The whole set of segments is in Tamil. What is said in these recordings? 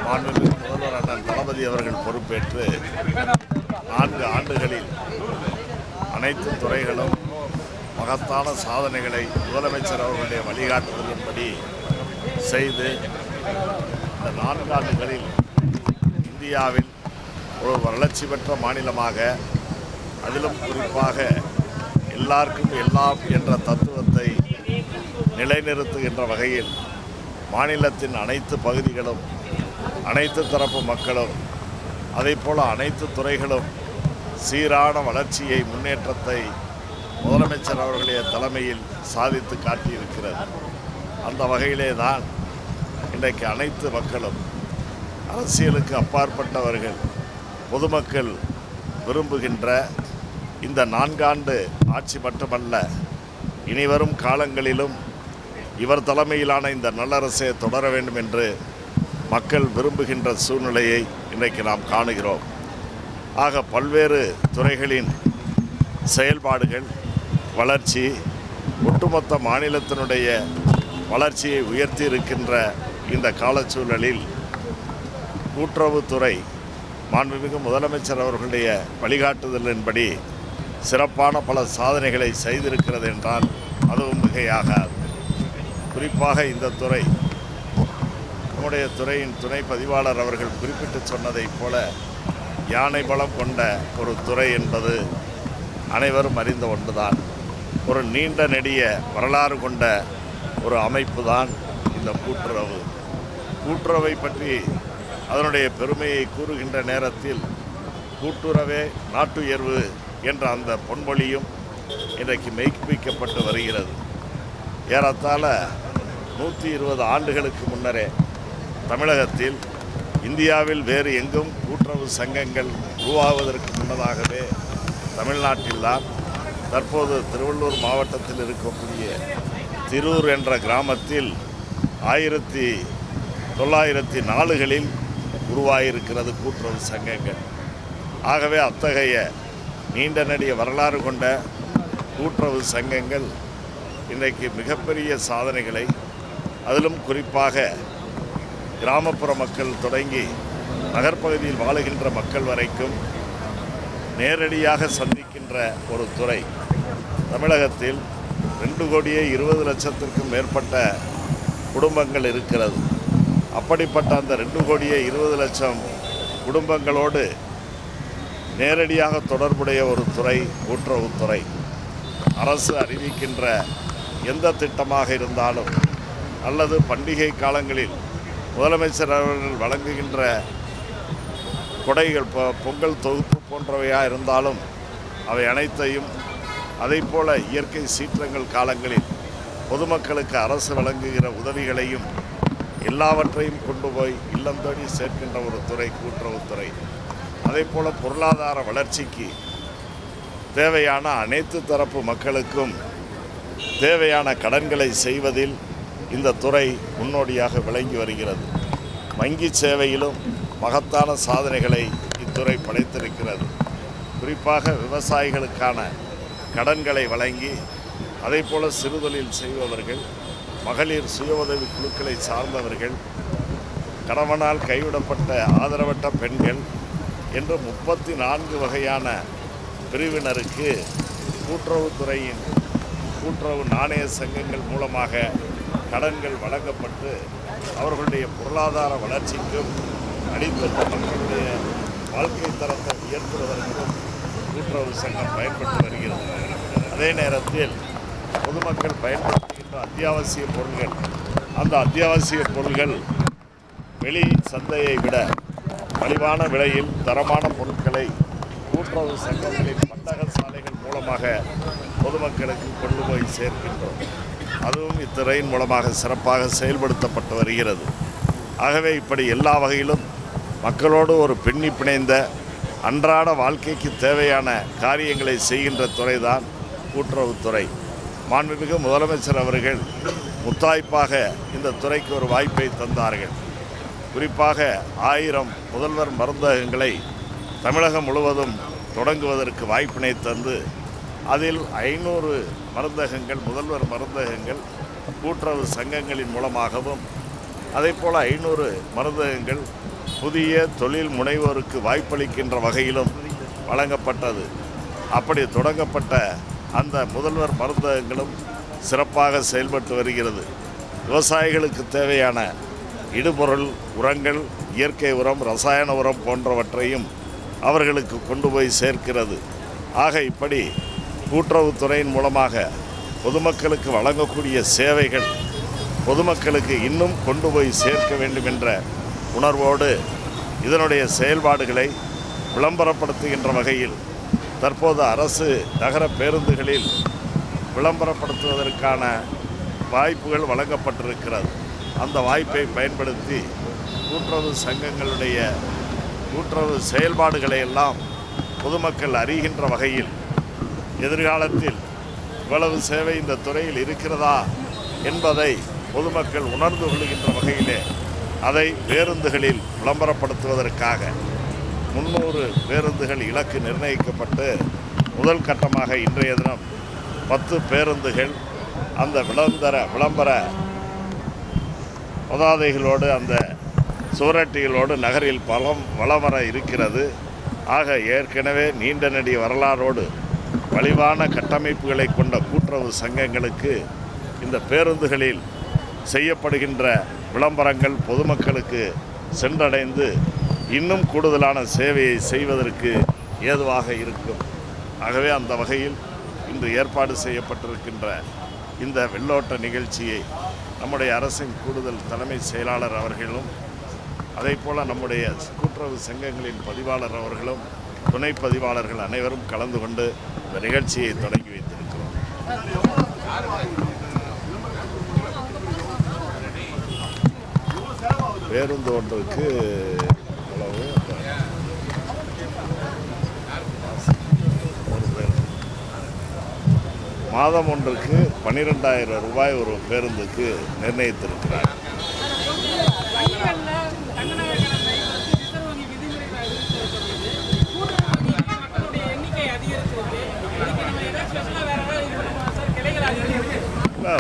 மாண்புமிகு முதல்வர் அண்ணன் தளபதி அவர்கள் பொறுப்பேற்று 4 ஆண்டுகளில் அனைத்து துறைகளும் மகத்தான சாதனைகளை முதலமைச்சர் அவர்களுடைய வழிகாட்டுதலின்படி செய்து இந்த 4 ஆண்டுகளில் இந்தியாவில் ஒரு வளர்ச்சி பெற்ற மாநிலமாக, அதிலும் குறிப்பாக எல்லாருக்கும் எல்லாம் என்ற தத்துவத்தை நிலைநிறுத்துகின்ற வகையில் மாநிலத்தின் அனைத்து பகுதிகளும், அனைத்து தரப்பு மக்களும், அதேபோல் அனைத்து துறைகளும் சீரான வளர்ச்சியை, முன்னேற்றத்தை முதலமைச்சர் அவர்களுடைய தலைமையில் சாதித்து காட்டியிருக்கிறது. அந்த வகையிலே தான் இன்றைக்கு அனைத்து மக்களும், அரசியலுக்கு அப்பாற்பட்டவர்கள், பொதுமக்கள் விரும்புகின்ற இந்த 4 ஆண்டு ஆட்சி மட்டுமல்ல, இனிவரும் காலங்களிலும் இவர் தலைமையிலான இந்த நல்லரசை தொடர வேண்டும் என்று மக்கள் விரும்புகின்ற சூழ்நிலையை இன்றைக்கு நாம் காணுகிறோம். ஆக பல்வேறு துறைகளின் செயல்பாடுகள், வளர்ச்சி, ஒட்டுமொத்த மாநிலத்தினுடைய வளர்ச்சியை உயர்த்தி இருக்கின்ற இந்த காலச்சூழலில் கூட்டுறவுத்துறை மாண்புமிகு முதலமைச்சர் அவர்களுடைய வழிகாட்டுதலின்படி சிறப்பான பல சாதனைகளை செய்திருக்கிறது என்றால் அதுவும் மிகையாகாது. குறிப்பாக இந்த துறை, நம்முடைய துறையின் துணை பதிவாளர் அவர்கள் குறிப்பிட்டு சொன்னதைப் போல யானை பலம் கொண்ட ஒரு துறை என்பது அனைவரும் அறிந்த ஒன்றுதான். ஒரு நீண்ட நெடிய வரலாறு கொண்ட ஒரு அமைப்பு தான் இந்த கூட்டுறவு. கூட்டுறவை பற்றி அதனுடைய பெருமையை கூறுகின்ற நேரத்தில் கூட்டுறவே நாட்டுயர்வு என்ற அந்த பொன்மொழியும் இன்றைக்கு மெய்ப்பிக்கப்பட்டு வருகிறது. ஏறத்தாழ 120 ஆண்டுகளுக்கு முன்னரே தமிழகத்தில், இந்தியாவில் வேறு எங்கும் கூட்டுறவு சங்கங்கள் உருவாவதற்கு முன்னதாகவே தமிழ்நாட்டில்தான் தற்போது திருவள்ளூர் மாவட்டத்தில் இருக்கக்கூடிய திரூர் என்ற கிராமத்தில் 1904களில் உருவாகியிருக்கிறது கூட்டுறவு சங்கங்கள். ஆகவே அத்தகைய நீண்ட நெடிய வரலாறு கொண்ட கூட்டுறவு சங்கங்கள் இன்றைக்கு மிகப்பெரிய சாதனைகளை, அதிலும் குறிப்பாக கிராமப்புற மக்கள் தொடங்கி நகர்ப்பகுதியில் வாழுகின்ற மக்கள் வரைக்கும் நேரடியாக சந்திக்கின்ற ஒரு துறை. தமிழகத்தில் 2,20,00,000க்கும் மேற்பட்ட குடும்பங்கள் இருக்கிறது. அப்படிப்பட்ட அந்த 2,20,00,000 குடும்பங்களோடு நேரடியாக தொடர்புடைய ஒரு துறை கூட்டுறவுத்துறை. அரசு அறிவிக்கின்ற எந்த திட்டமாக இருந்தாலும், அல்லது பண்டிகை காலங்களில் முதலமைச்சர் அவர்கள் வழங்குகின்ற கொடைகள், பொங்கல் தொகுப்பு போன்றவையாக இருந்தாலும் அவை அனைத்தையும், அதைப்போல இயற்கை சீற்றங்கள் காலங்களில் பொதுமக்களுக்கு அரசு வழங்குகிற உதவிகளையும் எல்லாவற்றையும் கொண்டு போய் இல்லம் தேடி சேர்க்கின்ற ஒரு துறை கூட்டுறவுத்துறை. அதேபோல் பொருளாதார வளர்ச்சிக்கு தேவையான அனைத்து தரப்பு மக்களுக்கும் தேவையான கடன்களை செய்வதில் இந்த துறை முன்னோடியாக விளங்கி வருகிறது. வங்கி சேவையிலும் மகத்தான சாதனைகளை இத்துறை படைத்திருக்கிறது. குறிப்பாக விவசாயிகளுக்கான கடன்களை வழங்கி, அதேபோல் சிறுதொழில் செய்பவர்கள், மகளிர் சுய உதவி குழுக்களை சார்ந்தவர்கள், கணவனால் கைவிடப்பட்ட ஆதரவற்ற பெண்கள் என்று 34 வகையான பிரிவினருக்கு கூட்டுறவுத்துறையின் கூட்டுறவு நாணய சங்கங்கள் மூலமாக கடன்கள் வழங்கப்பட்டு அவர்களுடைய பொருளாதார வளர்ச்சிக்கும், அடித்தட்ட மக்களுடைய வாழ்க்கை தரத்தை உயர்த்துவதற்கும் கூட்டுறவு சங்கம் பயன்பட்டு வருகிறது. அதே நேரத்தில் பொதுமக்கள் பயன்படுத்துகின்ற அத்தியாவசிய பொருட்கள், அந்த அத்தியாவசிய பொருட்கள் வெளி சந்தையை விட மலிவான விலையில் தரமான பொருட்களை கூட்டுறவு சங்கங்களின் பண்டக சாலைகள் மூலமாக பொதுமக்களுக்கு கொண்டு போய் சேர்க்கின்றோம். அதுவும் இத்துறையின் மூலமாக சிறப்பாக செயல்படுத்தப்பட்டு வருகிறது. ஆகவே இப்படி எல்லா வகையிலும் மக்களோடு ஒரு பின்னி பிணைந்த அன்றாட வாழ்க்கைக்கு தேவையான காரியங்களை செய்கின்ற துறைதான் கூட்டுறவுத்துறை. மாண்புமிகு முதலமைச்சர் அவர்கள் முத்தாய்ப்பாக இந்த துறைக்கு ஒரு வாய்ப்பை தந்தார்கள். குறிப்பாக 1000 முதல்வர் மருந்தகங்களை தமிழகம் முழுவதும் தொடங்குவதற்கு வாய்ப்பினை தந்து, அதில் 500 மருந்தகங்கள், முதல்வர் மருந்தகங்கள் கூட்டுறவு சங்கங்களின் மூலமாகவும், அதேபோல் 500 மருந்தகங்கள் புதிய தொழில் முனைவோருக்கு வாய்ப்பளிக்கின்ற வகையிலும் வழங்கப்பட்டது. அப்படி தொடங்கப்பட்ட அந்த முதல்வர் மருந்தகங்களும் சிறப்பாக செயல்பட்டு வருகிறது. விவசாயிகளுக்கு தேவையான இடுபொருள் உரங்கள், இயற்கை உரம், ரசாயன உரம் போன்றவற்றையும் அவர்களுக்கு கொண்டு போய் சேர்க்கிறது. ஆக இப்படி கூட்டுறவுத்துறையின் மூலமாக பொதுமக்களுக்கு வழங்கக்கூடிய சேவைகள் பொதுமக்களுக்கு இன்னும் கொண்டு போய் சேர்க்க வேண்டும் என்ற உணர்வோடு இதனுடைய செயல்பாடுகளை விளம்பரப்படுத்துகின்ற வகையில் தற்போது அரசு நகர பேருந்துகளில் விளம்பரப்படுத்துவதற்கான வாய்ப்புகள் வழங்கப்பட்டிருக்கிறது. அந்த வாய்ப்பை பயன்படுத்தி கூட்டுறவு சங்கங்களுடைய கூட்டுறவு செயல்பாடுகளை எல்லாம் பொதுமக்கள் அறிகின்ற வகையில் எதிர்காலத்தில் இவ்வளவு சேவை இந்த துறையில் இருக்கிறதா என்பதை பொதுமக்கள் உணர்ந்து கொள்கின்ற வகையிலே அதை பேருந்துகளில் விளம்பரப்படுத்துவதற்காக 300 பேருந்துகள் இலக்கு நிர்ணயிக்கப்பட்டு முதல் கட்டமாக இன்றைய தினம் 10 பேருந்துகள் அந்த விளம்பர பதாதைகளோடு அந்த சுவரட்டிகளோடு நகரில் வலம் வர இருக்கிறது. ஆக ஏற்கனவே நீண்ட நெடிய வரலாறோடு வலிவான கட்டமைப்புகளை கொண்ட கூட்டுறவு சங்கங்களுக்கு இந்த பேருந்துகளில் செய்யப்படுகின்ற விளம்பரங்கள் பொதுமக்களுக்கு சென்றடைந்து இன்னும் கூடுதலான சேவையை செய்வதற்கு ஏதுவாக இருக்கும். ஆகவே அந்த வகையில் இன்று ஏற்பாடு செய்யப்பட்டிருக்கின்ற இந்த வெள்ளோட்ட நிகழ்ச்சியை நம்முடைய அரசின் கூடுதல் தலைமை செயலாளர் அவர்களும் அதேபோல் நம்முடைய கூட்டுறவு சங்கங்களின் பதிவாளர் அவர்களும் துணை பதிவாளர்கள் அனைவரும் கலந்து கொண்டு இந்த நிகழ்ச்சியை தொடங்கி வைத்திருக்கிறோம். பேருந்து ஒன்றுக்கு மாதம் ஒன்றுக்கு 12,000 ரூபாய் ஒரு பேருந்துக்கு நிர்ணயித்திருக்கிறார்.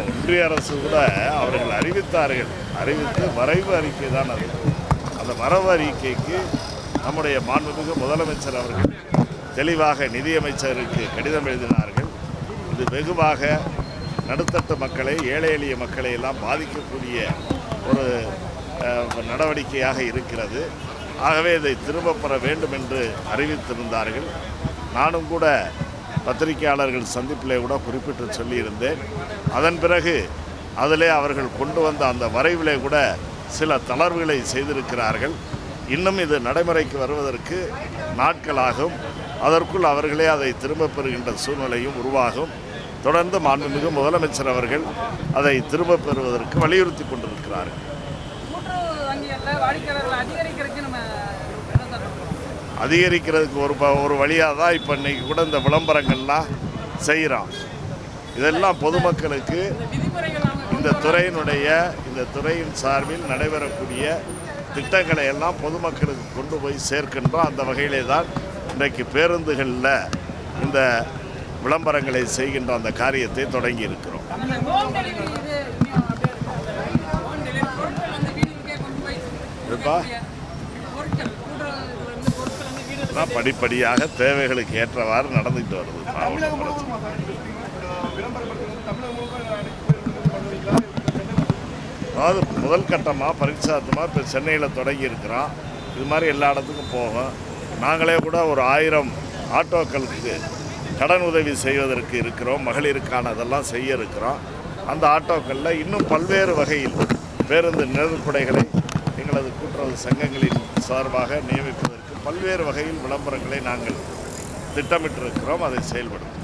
ஒன்றிய அரசு கூட அவர்கள் அறிவித்து வரைவு அறிக்கை தான் அது. அந்த வரவு அறிக்கைக்கு நம்முடைய மாண்புமிகு முதலமைச்சர் அவர்கள் தெளிவாக நிதியமைச்சருக்கு கடிதம் எழுதினார்கள். இது வெகுவாக நடுத்தட்டு மக்களை, ஏழை எளிய மக்களை எல்லாம் பாதிக்கக்கூடிய ஒரு நடவடிக்கையாக இருக்கிறது. ஆகவே இதை திரும்பப் பெற வேண்டும் என்று அறிவித்திருந்தார்கள். நானும் கூட பத்திரிகையாளர்கள் சந்திப்பிலே கூட குறிப்பிட்டு சொல்லியிருந்தேன். அதன் பிறகு அதிலே அவர்கள் கொண்டு வந்த அந்த வரைவிலே கூட சில தளர்வுகளை செய்திருக்கிறார்கள். இன்னும் இது நடைமுறைக்கு வருவதற்கு நாட்களாகும். அதற்குள் அவர்களே அதை திரும்பப் பெறுகின்ற சூழ்நிலையும் உருவாகும். தொடர்ந்து மாண்புமிகு முதலமைச்சர் அவர்கள் அதை திரும்பப் பெறுவதற்கு வலியுறுத்தி கொண்டிருக்கிறார்கள். அதிகரிக்கிறதுக்கு ஒரு வழியாக தான் இப்போ இன்றைக்கி கூட இந்த விளம்பரங்கள்லாம் செய்கிறோம். இதெல்லாம் பொதுமக்களுக்கு இந்த துறையின் சார்பில் நடைபெறக்கூடிய திட்டங்களை எல்லாம் பொதுமக்களுக்கு கொண்டு போய் சேர்க்கின்றோம். அந்த வகையிலே தான் இன்றைக்கு பேருந்துகளில் இந்த விளம்பரங்களை செய்கின்ற அந்த காரியத்தை தொடங்கி இருக்கிறோம். படிப்படியாக தேவைகளுக்கு ஏற்றவாறு நடந்துகிட்டு வருது. அதாவது முதல் கட்டமாக பரீட்சார்த்தமாக இப்போ சென்னையில் தொடங்கி இருக்கிறோம். இது மாதிரி எல்லா இடத்துக்கும் போகும். நாங்களே கூட ஒரு 1000 ஆட்டோக்களுக்கு கடன் உதவி செய்வதற்கு இருக்கிறோம். மகளிருக்கான அதெல்லாம் செய்ய இருக்கிறோம். அந்த ஆட்டோக்களில் இன்னும் பல்வேறு வகையில் பேருந்து நிழற்படைகளை எங்களது கூட்டுறவு சங்கங்களின் சார்பாக நியமிப்பதற்கு பல்வேறு வகையில் விளம்பரங்களை நாங்கள் திட்டமிட்டிருக்கிறோம். அதை செயல்படுத்தும்.